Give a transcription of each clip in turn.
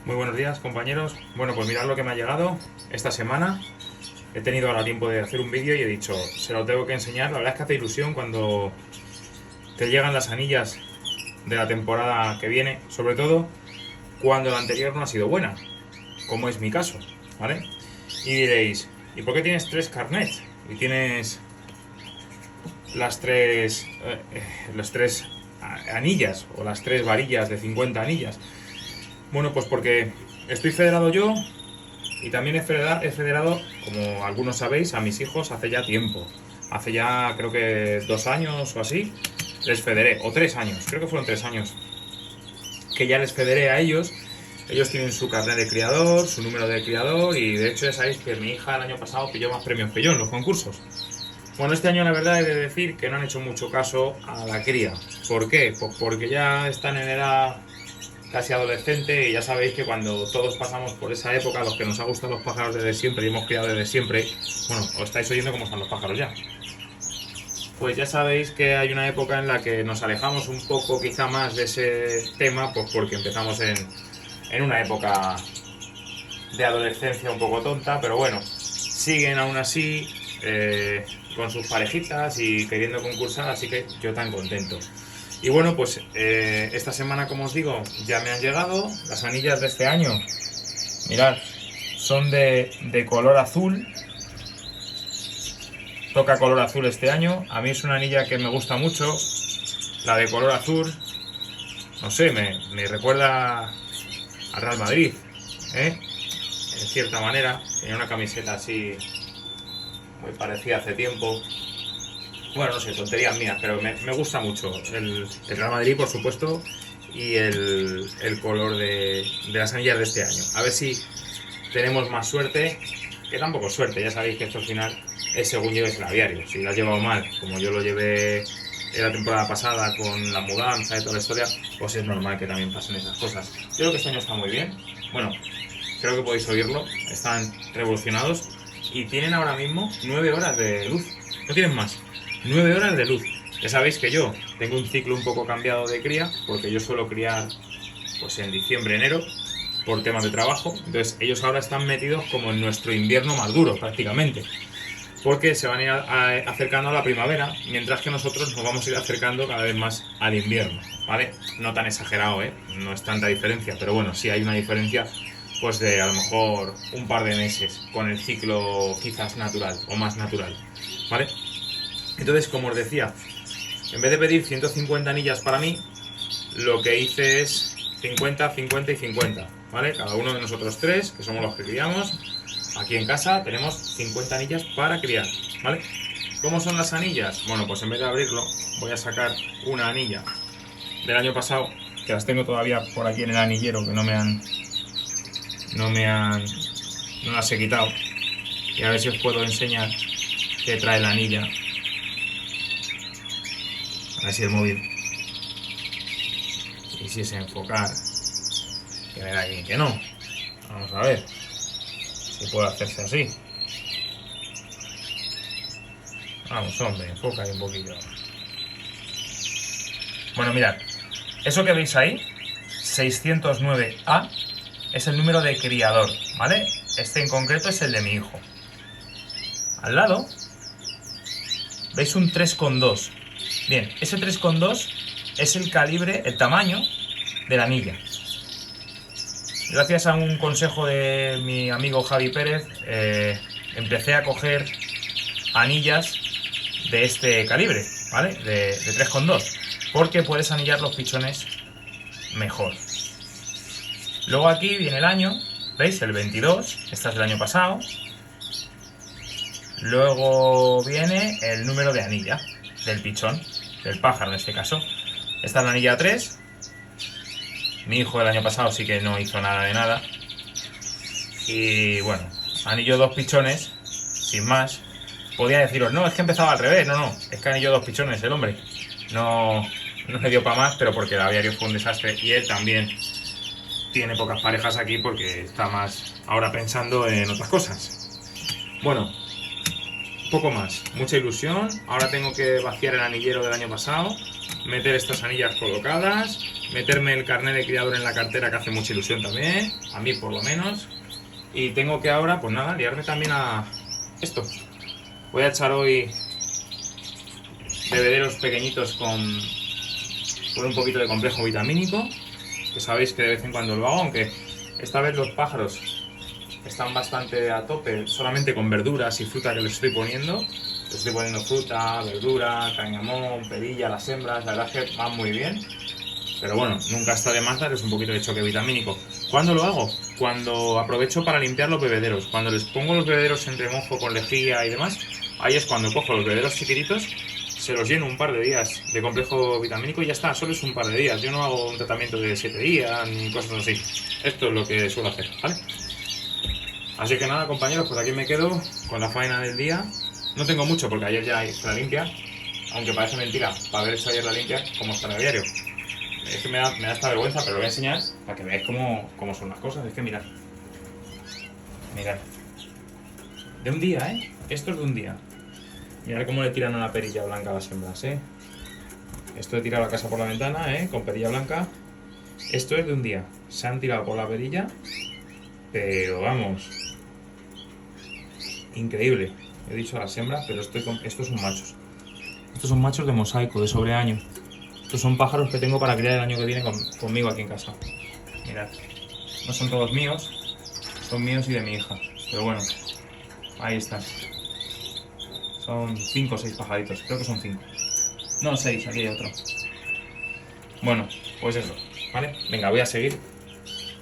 Muy buenos días, compañeros. Bueno, pues mirad lo que me ha llegado esta semana. He tenido ahora tiempo de hacer un vídeo y he dicho, se lo tengo que enseñar. La verdad es que hace ilusión cuando te llegan las anillas de la temporada que viene, sobre todo cuando la anterior no ha sido buena, como es mi caso, ¿vale? Y diréis, ¿y por qué tienes tres carnets? Y tienes las tres anillas o las tres varillas de 50 anillas. Bueno, pues porque estoy federado yo y también he federado, como algunos sabéis, a mis hijos hace ya tiempo. Hace ya creo que 2 años o así les federé, o 3 años, creo que fueron 3 años, que ya les federé a ellos. Ellos tienen su carnet de criador, su número de criador y de hecho ya sabéis que mi hija el año pasado pilló más premios que yo en los concursos. Bueno, este año la verdad he de decir que no han hecho mucho caso a la cría. ¿Por qué? Pues porque ya están en edad casi adolescente y ya sabéis que cuando todos pasamos por esa época, los que nos ha gustado los pájaros desde siempre y hemos criado desde siempre, bueno, os estáis oyendo cómo están los pájaros ya. Pues ya sabéis que hay una época en la que nos alejamos un poco quizá más de ese tema, pues porque empezamos en una época de adolescencia un poco tonta, pero bueno, siguen aún así con sus parejitas y queriendo concursar, así que yo tan contento. Y bueno, pues esta semana, como os digo, ya me han llegado las anillas de este año. Mirad, son de color azul. Toca color azul este año. A mí es una anilla que me gusta mucho. La de color azul, no sé, me recuerda al Real Madrid, ¿eh? En cierta manera. Tenía una camiseta así muy parecida hace tiempo. Bueno, no sé, tonterías mías, pero me gusta mucho el Real Madrid, por supuesto, y el color de las anillas de este año. A ver si tenemos más suerte, que tampoco es suerte, ya sabéis que esto al final es según lleves el aviario. Si lo has llevado mal, como yo lo llevé en la temporada pasada con la mudanza y toda la historia, pues es normal que también pasen esas cosas. Yo creo que este año está muy bien. Bueno, creo que podéis oírlo, están revolucionados y tienen ahora mismo 9 horas de luz, no tienen más. 9 horas de luz. Ya sabéis que yo tengo un ciclo un poco cambiado de cría, porque yo suelo criar pues en diciembre, enero, por temas de trabajo. Entonces ellos ahora están metidos como en nuestro invierno más duro, prácticamente. Porque se van a ir acercando a la primavera, mientras que nosotros nos vamos a ir acercando cada vez más al invierno, ¿vale? No tan exagerado, ¿eh? No es tanta diferencia, pero bueno, sí hay una diferencia pues de a lo mejor un par de meses con el ciclo quizás natural o más natural, ¿vale? Entonces, como os decía, en vez de pedir 150 anillas para mí, lo que hice es 50, 50 y 50, ¿vale? Cada uno de nosotros tres, que somos los que criamos, aquí en casa tenemos 50 anillas para criar, ¿vale? ¿Cómo son las anillas? Bueno, pues en vez de abrirlo, voy a sacar una anilla del año pasado, que las tengo todavía por aquí en el anillero, que no las he quitado. Y a ver si os puedo enseñar qué trae la anilla. A ver si el móvil quisiese enfocar, que me da aquí que no. Vamos a ver si puede hacerse así. Vamos, hombre, enfoca ahí un poquillo. Bueno, mirad, eso que veis ahí, 609A, es el número de criador, ¿vale? Este en concreto es el de mi hijo. Al lado veis un 3,2. Bien, ese 3,2 es el calibre, el tamaño de la anilla. Gracias a un consejo de mi amigo Javi Pérez, empecé a coger anillas de este calibre, ¿vale? De 3,2, porque puedes anillar los pichones mejor. Luego aquí viene el año, ¿veis? El 22, esta es del año pasado. Luego viene el número de anilla del pichón, del pájaro en este caso. Esta es la anilla 3. Mi hijo el año pasado sí que no hizo nada de nada. Y bueno, anillo 2 pichones, sin más. Podría deciros, no, es que empezaba al revés. No, es que anillo 2 pichones el hombre. No le dio para más, pero porque el aviario fue un desastre. Y él también tiene pocas parejas aquí porque está más ahora pensando en otras cosas. Bueno, poco más, mucha ilusión. Ahora tengo que vaciar el anillero del año pasado meter estas anillas colocadas, meterme el carnet de criador en la cartera, que hace mucha ilusión también, a mí por lo menos. Y tengo que ahora, pues nada, liarme también a esto. Voy a echar hoy bebederos pequeñitos con un poquito de complejo vitamínico, que sabéis que de vez en cuando lo hago, aunque esta vez los pájaros están bastante a tope, solamente con verduras y fruta que les estoy poniendo. Les estoy poniendo fruta, verdura, cañamón, perilla, las hembras, la verdad es que van muy bien. Pero bueno, nunca está de más darles un poquito de choque vitamínico. ¿Cuándo lo hago? Cuando aprovecho para limpiar los bebederos. Cuando les pongo los bebederos en remojo con lejía y demás, ahí es cuando cojo los bebederos chiquititos, se los lleno un par de días de complejo vitamínico y ya está, solo es un par de días. Yo no hago un tratamiento de 7 días ni cosas así. Esto es lo que suelo hacer, ¿vale? Así que nada, compañeros, pues aquí me quedo con la faena del día. No tengo mucho porque ayer ya hice la limpia, aunque parece mentira, para haber hecho ayer la limpia, como está en el diario. Es que me da esta vergüenza, pero lo voy a enseñar para que veáis cómo son las cosas. Es que mirad. Mirad. De un día, ¿eh? Esto es de un día. Mirad cómo le tiran a la perilla blanca a las hembras, ¿eh? Esto de tirar la casa por la ventana, ¿eh? Con perilla blanca. Esto es de un día. Se han tirado por la perilla, pero vamos. Increíble. He dicho a las hembras, pero estos son machos. Estos son machos de mosaico, de sobreaño. Estos son pájaros que tengo para criar el año que viene conmigo aquí en casa. Mirad. No son todos míos. Son míos y de mi hija. Pero bueno. Ahí están. Son 5 o 6 pajaritos. Creo que son 5. No, 6. Aquí hay otro. Bueno, pues eso. ¿Vale? Venga, voy a seguir.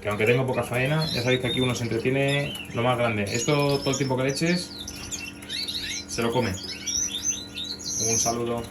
Que aunque tengo poca faena, ya sabéis que aquí uno se entretiene lo más grande. Esto, todo el tiempo que le eches, se lo come. Un saludo.